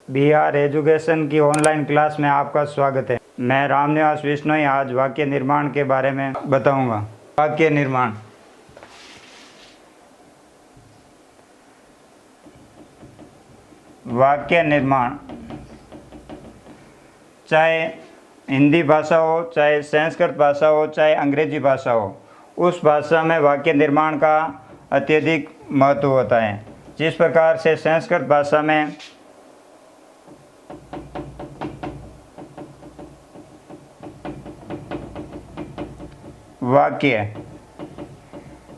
Bihar education की online class में आपका स्वागत है। मैं रामनिवास विश्नोई आज वाक्य निर्माण के बारे में बताऊंगा। वाक्य निर्माण। वाक्य निर्माण चाहे हिंदी भाषा हो, चाहे संस्कृत भाषा हो, चाहे अंग्रेजी भाषा हो, उस भाषा में वाक्य निर्माण का अत्यधिक महत्व होता है। जिस प्रकार से संस्कृत भाषा में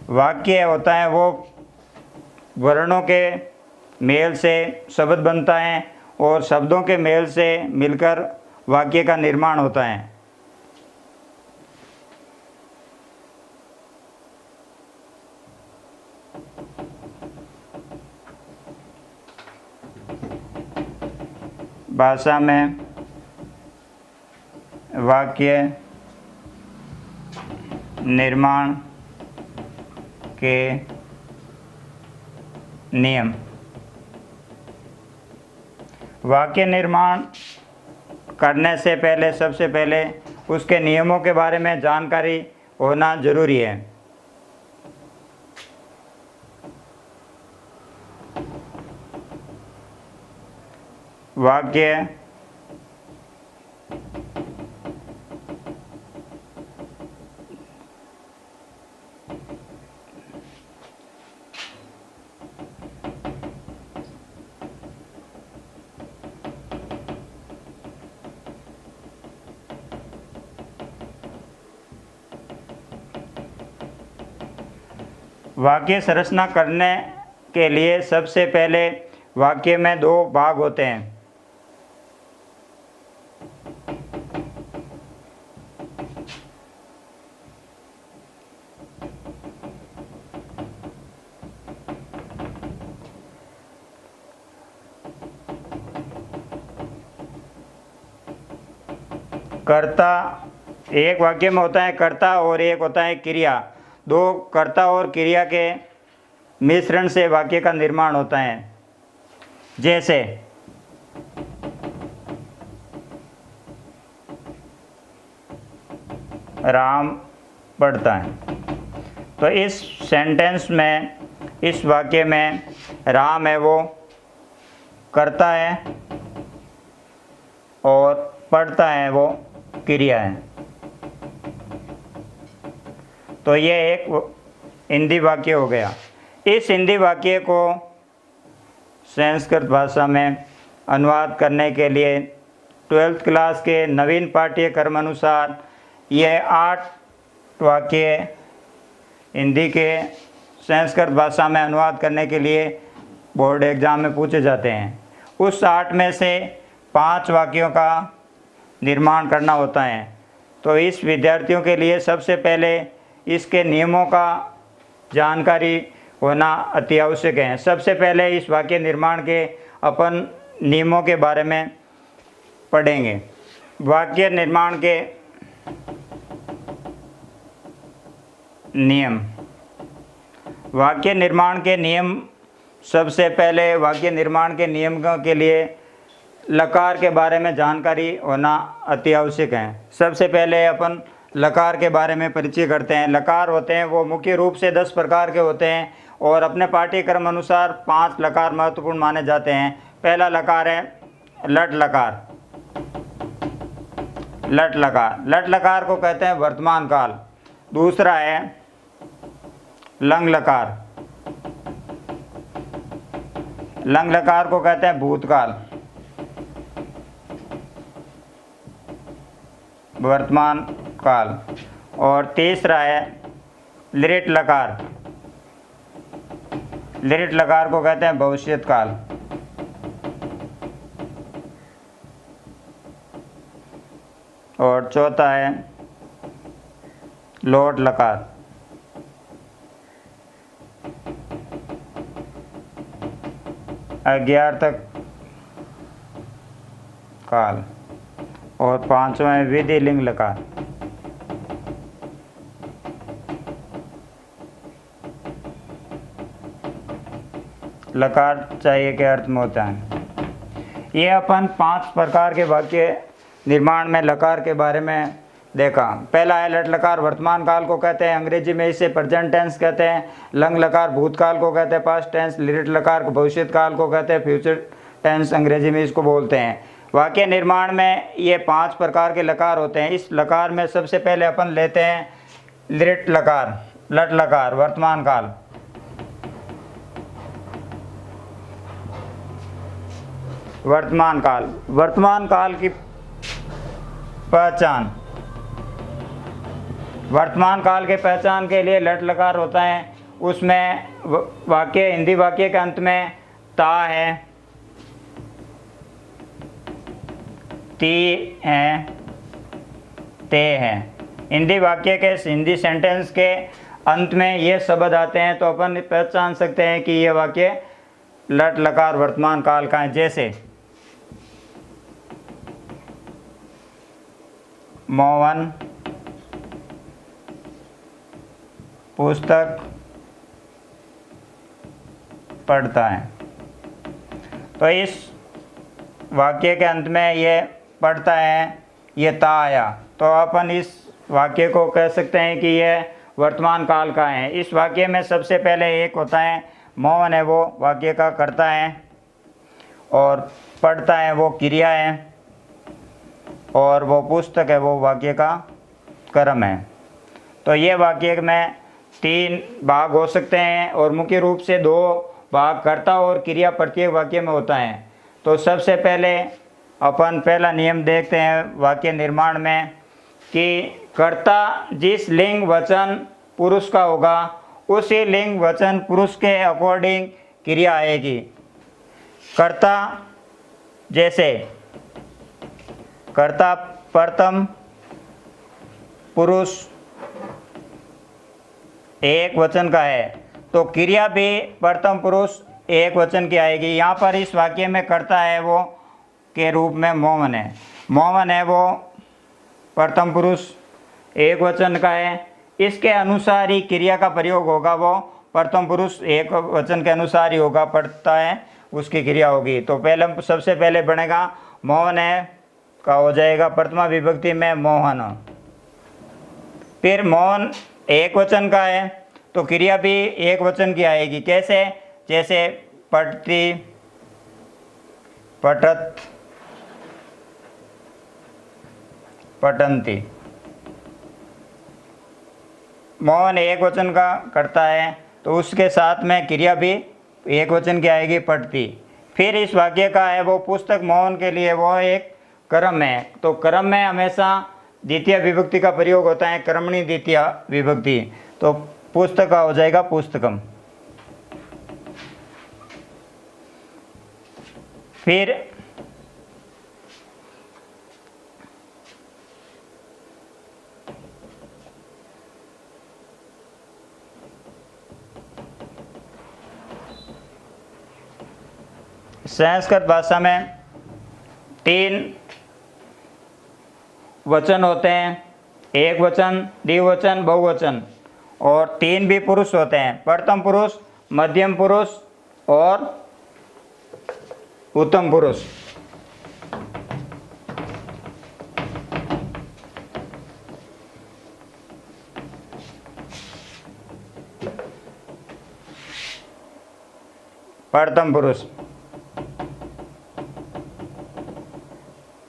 वाक्य होता है वो वर्णों के मेल से शब्द बनता है और शब्दों के मेल से मिलकर वाक्य का निर्माण होता है। भाषा में वाक्य निर्माण के नियम। वाक्य निर्माण करने से पहले सबसे पहले उसके नियमों के बारे में जानकारी होना जरूरी है। वाक्य वाक्य संरचना करने के लिए सबसे पहले वाक्य में दो भाग होते हैं। कर्ता, एक वाक्य में होता है कर्ता और एक होता है क्रिया। दो कर्ता और क्रिया के मिश्रण से वाक्य का निर्माण होता है। जैसे राम पढ़ता है, तो इस सेंटेंस में, इस वाक्य में राम है वो कर्ता है और पढ़ता है वो क्रिया है। तो ये एक हिंदी वाक्य हो गया। इस हिंदी वाक्य को संस्कृत भाषा में अनुवाद करने के लिए 12th क्लास के नवीन पाठ्यक्रम अनुसार ये 8 वाक्य हिंदी के संस्कृत भाषा में अनुवाद करने के लिए बोर्ड एग्ज़ाम में पूछे जाते हैं। उस 8 में से 5 वाक्यों का निर्माण करना होता है। तो इस विद्यार्थियों के लिए सबसे पहले इसके नियमों का जानकारी होना अति आवश्यक है। सबसे पहले इस वाक्य निर्माण के अपन नियमों के बारे में पढ़ेंगे। वाक्य निर्माण के नियम। वाक्य निर्माण के नियम, सबसे पहले वाक्य निर्माण के नियमों के लिए लकार के बारे में जानकारी होना अति आवश्यक है। सबसे पहले अपन लकार के बारे में परिचय करते हैं। लकार होते हैं वो मुख्य रूप से 10 प्रकार के होते हैं और अपने पाठ्यक्रम अनुसार 5 लकार महत्वपूर्ण माने जाते हैं। पहला लकार है लट लकार। लट लकार, लट लकार को कहते हैं वर्तमान काल। दूसरा है लंग लकार। लंग लकार को कहते हैं भूतकाल, वर्तमान काल। और तीसरा है लिरिट लकार। लिरिट लकार को कहते हैं भविष्यत काल। और चौथा है लोट लकार। अज्ञार्थक काल। और 5वां है विधि लिंग लकार। लकार चाहिए के अर्थ में होता है। ये अपन 5 प्रकार के वाक्य निर्माण में लकार के बारे में देखा। पहला है लट लकार, वर्तमान काल को कहते हैं, अंग्रेजी में इसे प्रेजेंट टेंस कहते हैं। लंग लकार भूतकाल को कहते हैं, पास्ट टेंस। लिट लकार भविष्य काल को कहते हैं, फ्यूचर टेंस अंग्रेजी में इसको बोलते हैं। वाक्य निर्माण में ये 5 प्रकार के लकार होते हैं। इस लकार में सबसे पहले अपन लेते हैं लिट लकार, लट लकार, वर्तमान काल। वर्तमान काल, वर्तमान काल की पहचान, वर्तमान काल के पहचान के लिए लट लकार होता है। उसमें वाक्य, हिंदी वाक्य के अंत में ता है, ती है, ते है। हिंदी वाक्य के, हिंदी सेंटेंस के अंत में ये शब्द आते हैं तो अपन पहचान सकते हैं कि ये वाक्य लट लकार वर्तमान काल का है। जैसे मोहन पुस्तक पढ़ता है, तो इस वाक्य के अंत में ये पढ़ता है, ये ता आया, तो अपन इस वाक्य को कह सकते हैं कि यह वर्तमान काल का है। इस वाक्य में सबसे पहले एक होता है मोहन है, वो वाक्य का कर्ता है, और पढ़ता है वो क्रिया है, और वो पुस्तक है वो वाक्य का कर्म है। तो ये वाक्य में 3 भाग हो सकते हैं और मुख्य रूप से 2 भाग कर्ता और क्रिया प्रत्येक वाक्य में होता है। तो सबसे पहले अपन पहला नियम देखते हैं वाक्य निर्माण में कि कर्ता जिस लिंग वचन पुरुष का होगा उसी लिंग वचन पुरुष के अकॉर्डिंग क्रिया आएगी। कर्ता जैसे कर्ता प्रथम पुरुष एक वचन का है तो क्रिया भी प्रथम पुरुष एक वचन की आएगी। यहाँ पर इस वाक्य में कर्ता है वो के रूप में मोहन है। मोहन है वो प्रथम पुरुष एक वचन का है, इसके अनुसार ही क्रिया का प्रयोग होगा, वो प्रथम पुरुष एक वचन के अनुसार ही होगा, पढ़ता है उसकी क्रिया होगी। तो पहले सबसे पहले बनेगा मोहन है का हो जाएगा प्रथमा विभक्ति में मोहन। फिर मोहन एक वचन का है तो क्रिया भी एक वचन की आएगी। कैसे? जैसे पढ़ती, पठत, पठन्ति। मोहन एक वचन का करता है तो उसके साथ में क्रिया भी एक वचन की आएगी, पढ़ती। फिर इस वाक्य का है वो पुस्तक मोहन के लिए वो एक कर्म है, तो कर्म में हमेशा द्वितीय विभक्ति का प्रयोग होता है, कर्मणी द्वितीय विभक्ति। तो पुस्तक का हो जाएगा पुस्तकम। फिर संस्कृत भाषा में 3 वचन होते हैं, एक वचन, द्विवचन, बहुवचन, और 3 भी पुरुष होते हैं, प्रथम पुरुष, मध्यम पुरुष और उत्तम पुरुष। प्रथम पुरुष,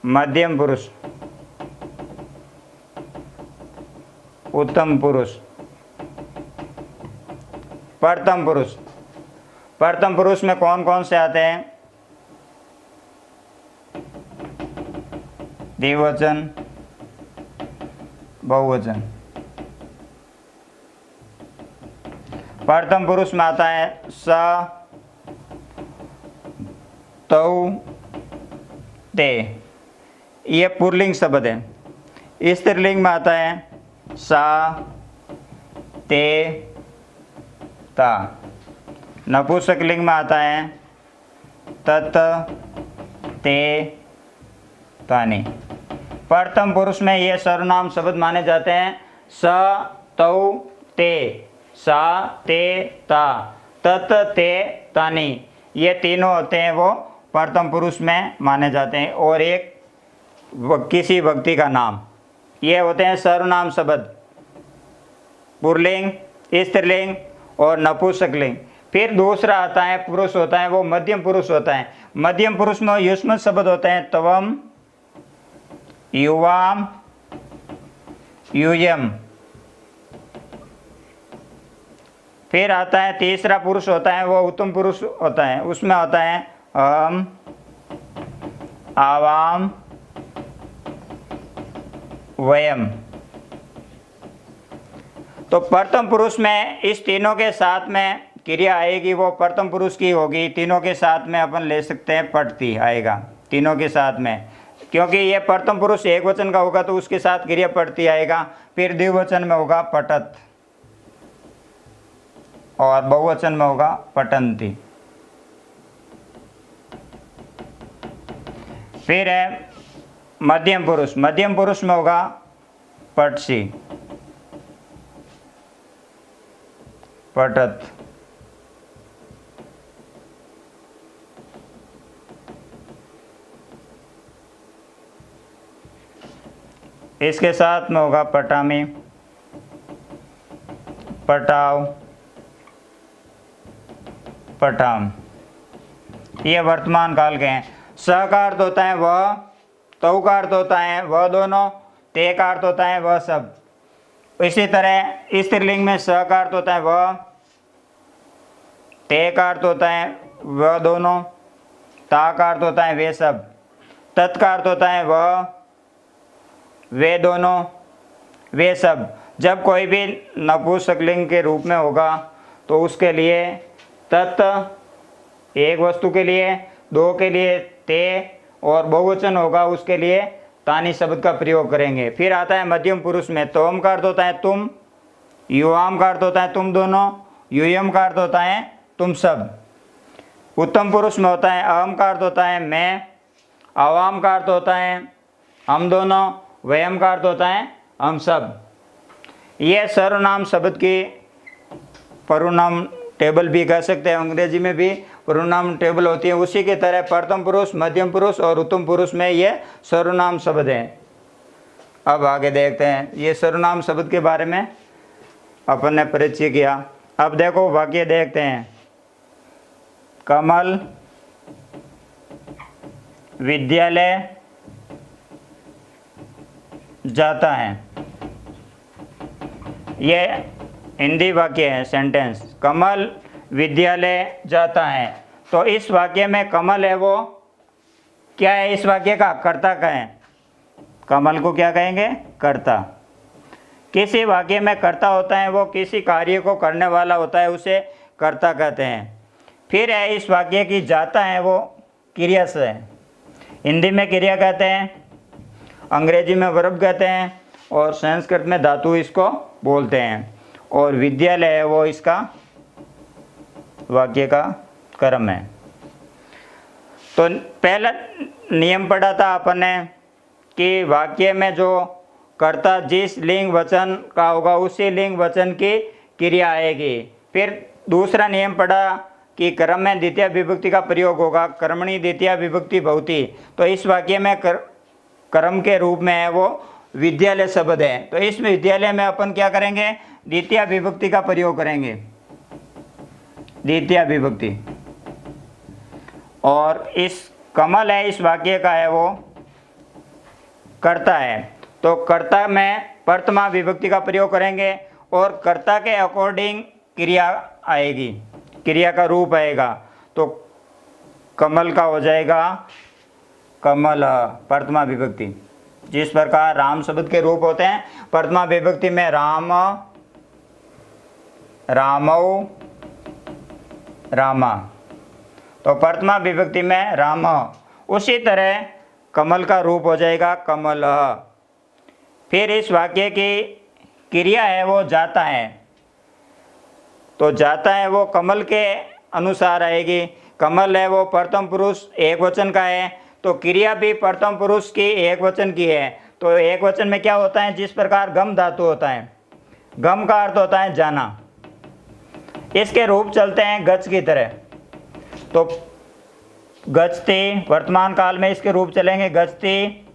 मध्यम पुरुष, उत्तम पुरुष। प्रथम पुरुष, प्रथम पुरुष में कौन कौन से आते हैं? द्विवचन, बहुवचन। प्रथम पुरुष में आता है स, तौ, ते, ये पुल्लिंग शब्द है। स्त्रीलिंग में आता है सा, ते, ता। नपुंसकलिंग में आता है तत, ते, तानि। प्रथम पुरुष में ये सर्वनाम शब्द माने जाते हैं स, तौ, ते, सा, ते, ता, तत, ते, तानि। ये तीनों होते हैं वो प्रथम पुरुष में माने जाते हैं, और एक किसी व्यक्ति का नाम। ये होते हैं सर्वनाम शब्द, पुल्लिंग, स्त्रीलिंग और नपुंसकलिंग। फिर दूसरा आता है पुरुष होता है, वो मध्यम पुरुष होता है। मध्यम पुरुष में युष्मत शब्द होते हैं त्वम, युवाम, यूयम। फिर आता है तीसरा पुरुष होता है, वो उत्तम पुरुष होता है, उसमें होता है अहम, आवाम, वयम। तो प्रथम पुरुष में इस तीनों के साथ में क्रिया आएगी, वो प्रथम पुरुष की होगी। तीनों के साथ में अपन ले सकते हैं पठती आएगा, तीनों के साथ में, क्योंकि ये प्रथम पुरुष एक वचन का होगा तो उसके साथ क्रिया पठती आएगा। फिर द्विवचन में होगा पठत और बहुवचन में होगा पठन्ति। फिर है मध्यम पुरुष, मध्यम पुरुष में होगा पठसी, पठत। इसके साथ में होगा पटामी, पटाव, पटाम। ये वर्तमान काल के हैं। स का अर्थ होता है वह, तौ का अर्थ होता है वह दोनों, ते का अर्थ होता है वह सब। इसी तरह स्त्रीलिंग में स का अर्थ होता है वह, ते का अर्थ होता है वह दोनों, ता का अर्थ होता है वे सब, तत् का अर्थ होता है वह, वे दोनों, वे सब। जब कोई भी नपुंसकलिंग के रूप में होगा तो उसके लिए तत्, एक वस्तु के लिए, दो के लिए ते, और बहुवचन होगा उसके लिए तानी शब्द का प्रयोग करेंगे। फिर आता है मध्यम पुरुष में, तोम का अर्थ होता है तुम, युवाम का अर्थ होता है तुम दोनों, यूयम का अर्थ होता है तुम सब। उत्तम पुरुष में होता है अहम का अर्थ होता है मैं, आवाम का अर्थ होता है हम दोनों, वयम का अर्थ होता है हम सब। ये सर्वनाम शब्द की प्रोनाउन टेबल भी कह सकते हैं, अंग्रेजी में भी प्रोनाउन टेबल होती है। उसी की तरह प्रथम पुरुष, मध्यम पुरुष और उत्तम पुरुष में ये सर्वनाम शब्द हैं। अब आगे देखते हैं, ये सर्वनाम शब्द के बारे में अपन ने परिचय किया। अब देखो वाक्य देखते हैं। कमल विद्यालय जाता है, ये हिंदी वाक्य है, सेंटेंस। कमल विद्यालय जाता है। तो इस वाक्य में कमल है वो क्या है, इस वाक्य का कर्ता कहें। कमल को क्या कहेंगे, कर्ता। किसी वाक्य में कर्ता होता है वो किसी कार्य को करने वाला होता है, उसे कर्ता कहते हैं। फिर है इस वाक्य की जाता है वो क्रिया से है। हिंदी में क्रिया कहते हैं, अंग्रेजी में वर्ब कहते हैं, और संस्कृत में धातु इसको बोलते हैं। और विद्यालय है वो इसका वाक्य का कर्म है। तो पहला नियम पढ़ा था अपन ने कि वाक्य में जो कर्ता जिस लिंग वचन का होगा उसी लिंग वचन की क्रिया आएगी। फिर दूसरा नियम पढ़ा कि कर्म में द्वितीय विभक्ति का प्रयोग होगा, कर्मणि द्वितीय विभक्ति भवति। तो इस वाक्य में कर्म के रूप में है वो विद्यालय शब्द है। तो इस विद्यालय में अपन क्या करेंगे, द्वितीय विभक्ति का प्रयोग करेंगे, द्वितीय विभक्ति। और इस कमल है इस वाक्य का है वो कर्ता है, तो कर्ता में प्रथमा विभक्ति का प्रयोग करेंगे और कर्ता के अकॉर्डिंग क्रिया आएगी, क्रिया का रूप आएगा। तो कमल का हो जाएगा कमल प्रथमा विभक्ति। जिस प्रकार राम शब्द के रूप होते हैं प्रथमा विभक्ति में राम, रामौ, रामा, तो प्रथमा विभक्ति में राम। उसी तरह कमल का रूप हो जाएगा कमल। फिर इस वाक्य की क्रिया है वो जाता है, तो जाता है वो कमल के अनुसार आएगी। कमल है वो प्रथम पुरुष एक वचन का है, तो क्रिया भी प्रथम पुरुष की एक वचन की है। तो एक वचन में क्या होता है, जिस प्रकार गम धातु होता है, गम का अर्थ होता है जाना, इसके रूप चलते हैं गच की तरह। तो गच्छति, वर्तमान काल में इसके रूप चलेंगे गच्छति,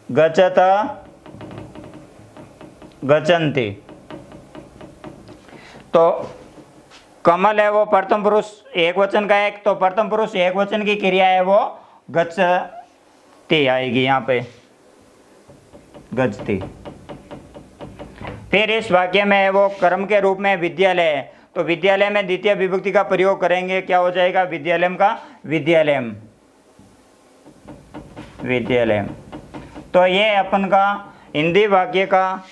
गच्छत, गच्छन्ति। तो कमल है वो प्रथम पुरुष एक वचन का है, तो प्रथम पुरुष एक वचन की क्रिया है वो गच्छति आएगी यहाँ पे, गच्छति। फिर इस वाक्य में है वो कर्म के रूप में विद्यालय है, तो विद्यालय में द्वितीय विभक्ति का प्रयोग करेंगे, क्या हो जाएगा विद्यालयम का विद्यालयम, विद्यालयम। तो ये अपन का हिंदी वाक्य का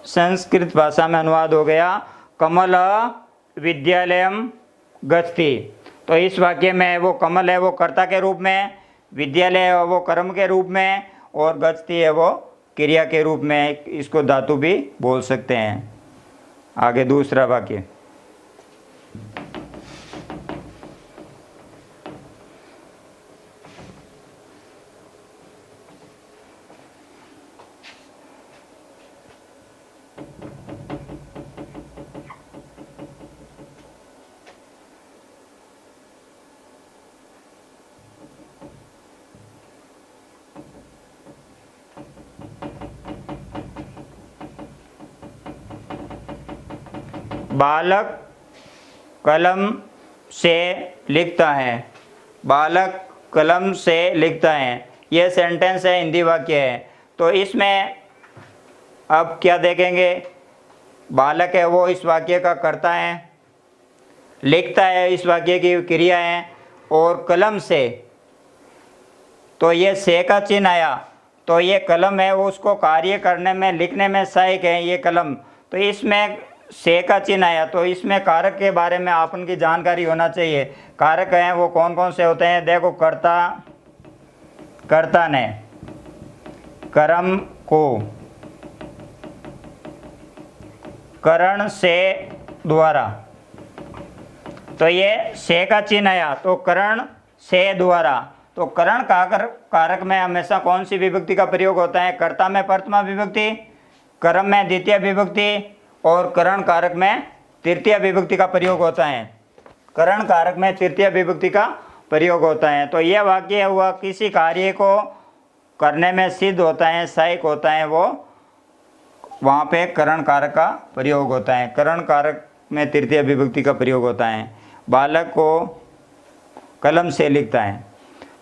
संस्कृत भाषा में अनुवाद हो गया, कमल विद्यालयम गच्छति। तो इस वाक्य में वो कमल है वो कर्ता के रूप में, विद्यालय है वो कर्म के रूप में, और गच्छति है वो क्रिया के रूप में, इसको धातु भी बोल सकते हैं। आगे दूसरा वाक्य, बालक कलम से लिखता है, बालक कलम से लिखता है, यह सेंटेंस है, हिंदी वाक्य है। तो इसमें अब क्या देखेंगे, बालक है वो इस वाक्य का कर्ता है, लिखता है इस वाक्य की क्रिया है, और कलम से, तो ये से का चिन्ह आया, तो ये कलम है वो उसको कार्य करने में लिखने में सहायक है ये कलम, तो इसमें से का चिन्ह आया। तो इसमें कारक के बारे में आपन की जानकारी होना चाहिए। कारक हैं वो कौन कौन से होते हैं, देखो कर्ता, कर्ता ने कर्म को करण से द्वारा, तो ये से का चिन्ह आया, तो करण से द्वारा। तो करण कारक में हमेशा कौन सी विभक्ति का प्रयोग होता है, कर्ता में प्रथमा विभक्ति, कर्म में द्वितीय विभक्ति, और करण कारक में तृतीय विभक्ति का प्रयोग होता है, करण कारक में तृतीय विभक्ति का प्रयोग होता है। तो यह वाक्य हुआ किसी कार्य को करने में सिद्ध होता है, सहायक होता है, वो वहाँ पे करण कारक का प्रयोग होता है, करण कारक में तृतीय विभक्ति का प्रयोग होता है। बालक को कलम से लिखता है,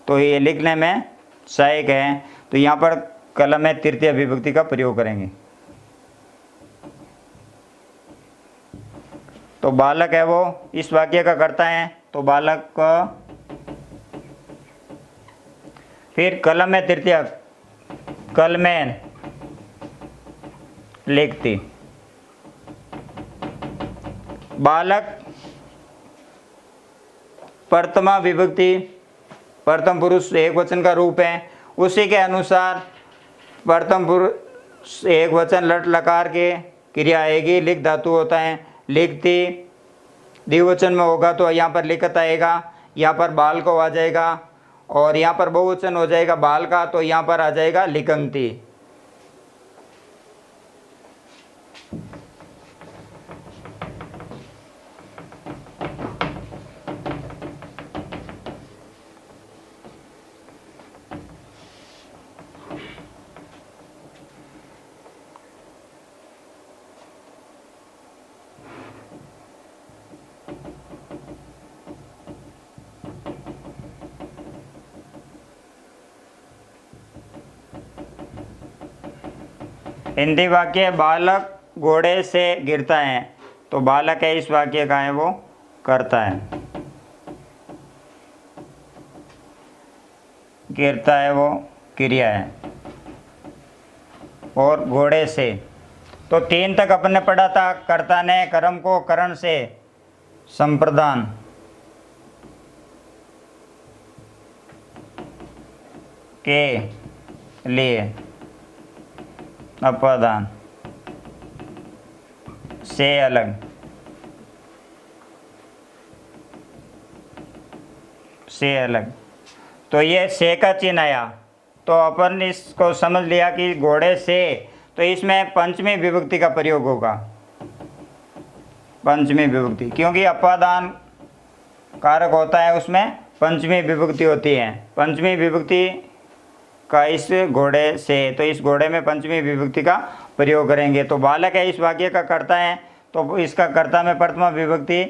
तो ये लिखने में सहायक है, तो यहाँ पर कलम में तृतीय विभक्ति का प्रयोग करेंगे। तो बालक है वो इस वाक्य का कर्ता है, तो बालक का, फिर कलम में तृतीय, कल में लिखती, बालक प्रथमा विभक्ति, प्रथम पुरुष एक वचन का रूप है, उसी के अनुसार प्रथम पुरुष एक वचन लट लकार के क्रिया आएगी, लिख धातु होता है, लिखती द्विवचन में होगा तो यहाँ पर लिखत आएगा, यहाँ पर बाल को आ जाएगा, और यहाँ पर बहुवचन हो जाएगा बाल का, तो यहाँ पर आ जाएगा लिखंती। हिंदी वाक्य, बालक घोड़े से गिरता है, तो बालक है इस वाक्य का है वो करता है, गिरता है वो क्रिया है, और घोड़े से, तो 3 तक अपन ने पढ़ा था। कर्ता ने कर्म को करण से संप्रदान, के लिए अपादान, से अलग, से अलग, तो ये से का चिन्ह आया, तो अपन इसको समझ लिया कि घोड़े से, तो इसमें पंचमी विभक्ति का प्रयोग होगा, पंचमी विभक्ति, क्योंकि अपादान कारक होता है उसमें पंचमी विभक्ति होती है। पंचमी विभक्ति का इस घोड़े से, तो इस घोड़े में पंचमी विभक्ति का प्रयोग करेंगे। तो बालक है इस वाक्य का कर्ता है, तो इसका कर्ता में प्रथमा विभक्ति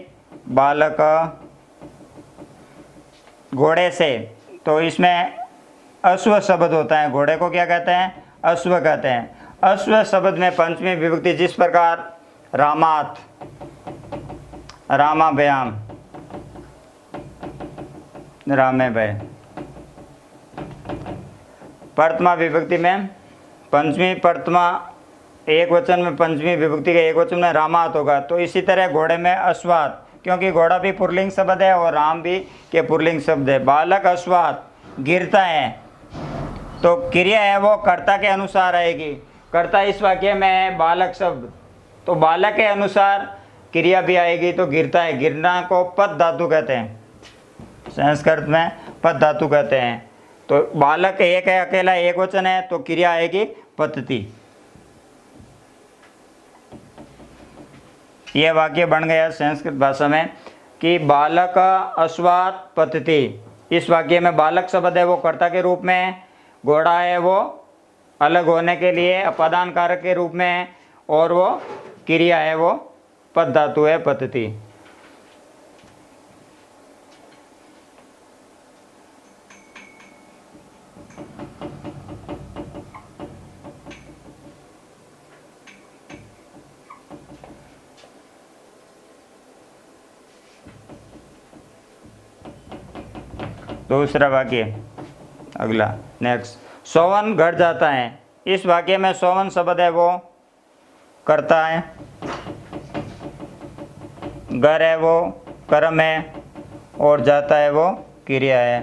बालक घोड़े से, तो इसमें अश्व शब्द होता है। घोड़े को क्या कहते हैं? अश्व कहते हैं। अश्व शब्द में पंचमी विभक्ति जिस प्रकार रामात, रामाभ्याम, रामे भय। प्रथमा विभक्ति में पंचमी प्रथमा एक वचन में पंचमी विभक्ति के एक वचन में रामात होगा। तो इसी तरह घोड़े में अश्वात, क्योंकि घोड़ा भी पुल्लिंग शब्द है और राम भी के पुल्लिंग शब्द है। बालक अश्वात गिरता है, तो क्रिया है वो कर्ता के अनुसार आएगी। कर्ता इस वाक्य में है बालक शब्द, तो बालक के अनुसार क्रिया भी आएगी, तो गिरता है। गिरना को पद धातु कहते हैं, संस्कृत में पद धातु कहते हैं। तो बालक एक है, अकेला एक वचन है, तो क्रिया आएगी पतति। यह वाक्य बन गया संस्कृत भाषा में कि बालक अश्वात पतति। इस वाक्य में बालक शब्द है वो कर्ता के रूप में है, घोड़ा है वो अलग होने के लिए अपादान कारक के रूप में है, और वो क्रिया है वो पद धातु है पतति। दूसरा वाक्य अगला नेक्स्ट, सोवन घर जाता है। इस वाक्य में सोवन शब्द है वो कर्ता है, घर है वो कर्म है, और जाता है वो क्रिया है।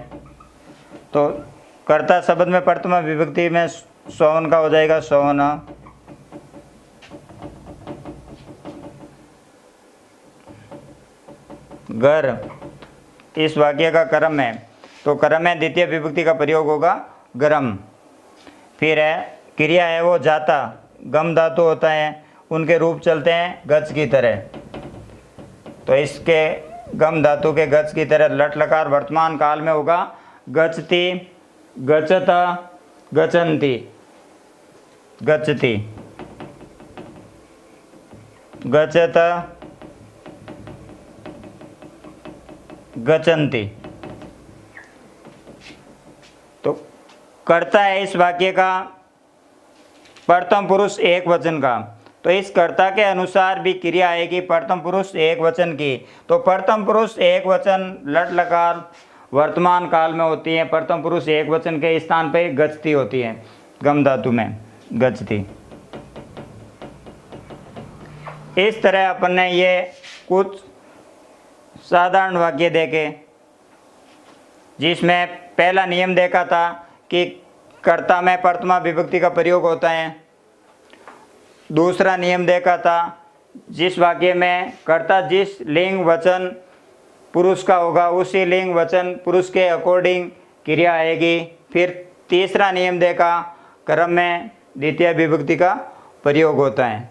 तो कर्ता शब्द में प्रथमा विभक्ति में सोवन का हो जाएगा सोवन। घर इस वाक्य का कर्म है, तो कर्म में द्वितीय विभक्ति का प्रयोग होगा गरम। फिर है क्रिया है वो जाता, गम धातु होता है, उनके रूप चलते हैं गच की तरह। तो इसके गम धातु के गच की तरह लट लकार वर्तमान काल में होगा गचति, गचत, गचंती, गचति, गचत, गचंती। तो कर्ता है इस वाक्य का प्रथम पुरुष एक वचन का, तो इस कर्ता के अनुसार भी क्रिया आएगी प्रथम पुरुष एक वचन की। तो प्रथम पुरुष एक वचन लट लकार वर्तमान काल में होती है। प्रथम पुरुष एक वचन के स्थान पे गचती होती है, गम धातु में गचती। इस तरह अपन ने ये कुछ साधारण वाक्य देखे, जिसमें पहला नियम देखा था कि कर्ता में प्रथमा विभक्ति का प्रयोग होता है। दूसरा नियम देखा था जिस वाक्य में कर्ता जिस लिंग वचन पुरुष का होगा उसी लिंग वचन पुरुष के अकॉर्डिंग क्रिया आएगी। फिर तीसरा नियम देखा कर्म में द्वितीय विभक्ति का प्रयोग होता है।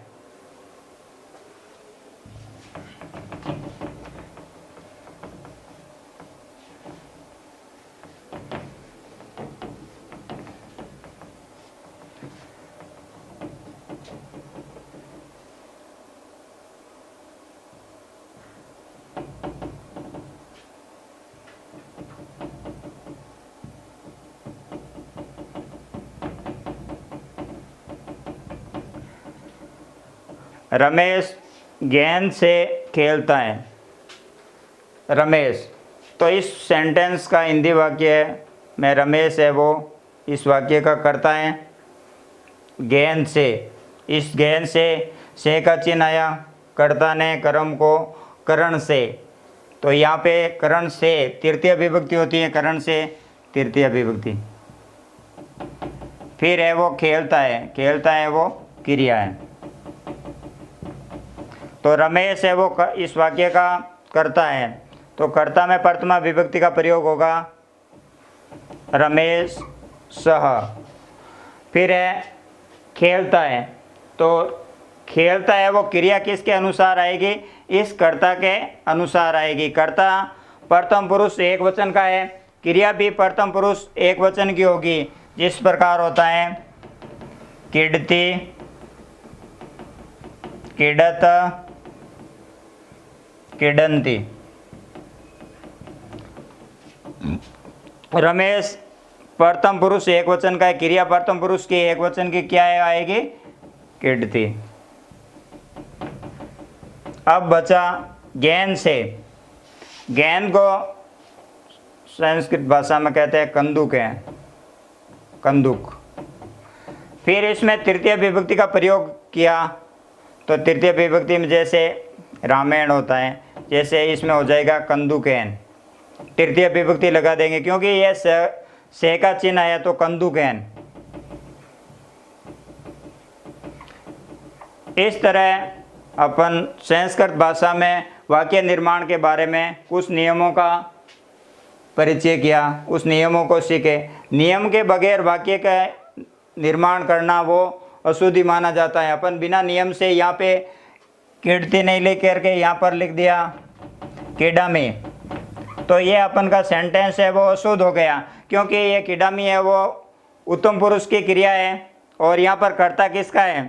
रमेश गेंद से खेलता है। रमेश, तो इस सेंटेंस का हिंदी वाक्य है मैं रमेश है वो इस वाक्य का कर्ता है। गेंद से, इस गेंद से का चिन्ह आया, कर्ता ने कर्म को करण से, तो यहाँ पे करण से तृतीय विभक्ति होती है, करण से तृतीय विभक्ति। फिर है वो खेलता है वो क्रिया है। तो रमेश है वो इस वाक्य का कर्ता है, तो कर्ता में प्रथमा विभक्ति का प्रयोग होगा रमेश सह। फिर है खेलता है, तो खेलता है वो क्रिया किसके अनुसार आएगी? इस कर्ता के अनुसार आएगी। कर्ता प्रथम पुरुष एक वचन का है, क्रिया भी प्रथम पुरुष एक वचन की होगी, जिस प्रकार होता है क्रीडति, क्रीडत, क्रीडन्ति। रमेश प्रथम पुरुष एक वचन का है, क्रिया प्रथम पुरुष की एक वचन की क्या है आएगी, क्रीडति। अब बचा गेंद से। गेंद को संस्कृत भाषा में कहते हैं कंदुक है, कंदुक। फिर इसमें तृतीय विभक्ति का प्रयोग किया, तो तृतीय विभक्ति में जैसे रामायण होता है, जैसे इसमें हो जाएगा कंदुकैन, तृतीय विभक्ति लगा देंगे क्योंकि ये से का चिन्ह है, तो कंदुकैन। इस तरह अपन संस्कृत भाषा में वाक्य निर्माण के बारे में कुछ नियमों का परिचय किया, उस नियमों को सीखे। नियम के बगैर वाक्य का निर्माण करना वो अशुद्धि माना जाता है। अपन बिना नियम से यहाँ पे कीड़ती नहीं ले करके यहाँ पर लिख दिया किडामी, तो ये अपन का सेंटेंस है वो अशुद्ध हो गया, क्योंकि ये किडामी है वो उत्तम पुरुष की क्रिया है और यहाँ पर कर्ता किसका है,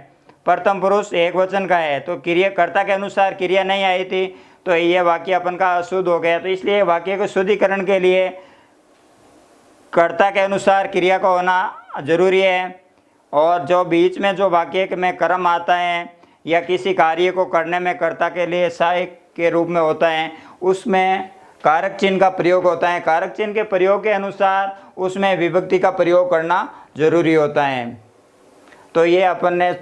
प्रथम पुरुष एक वचन का है, तो क्रिया कर्ता के अनुसार क्रिया नहीं आई थी, तो ये वाक्य अपन का अशुद्ध हो गया। तो इसलिए वाक्य को शुद्धिकरण के लिए कर्ता के अनुसार क्रिया का होना जरूरी है। और जो बीच में जो वाक्य में कर्म आता है या किसी कार्य को करने में कर्ता के लिए सहायक के रूप में होता है, उसमें कारक चिन्ह का प्रयोग होता है। कारक चिन्ह के प्रयोग के अनुसार उसमें विभक्ति का प्रयोग करना जरूरी होता है। तो ये अपन ने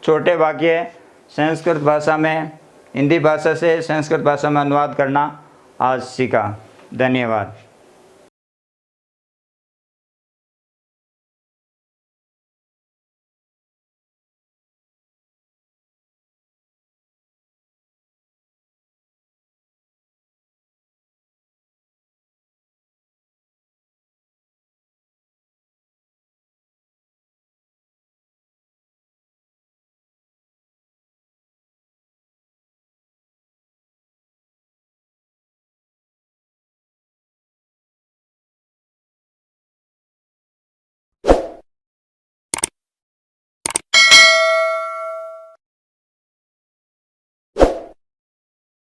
छोटे वाक्य संस्कृत भाषा में हिंदी भाषा से संस्कृत भाषा में अनुवाद करना आज सीखा। धन्यवाद।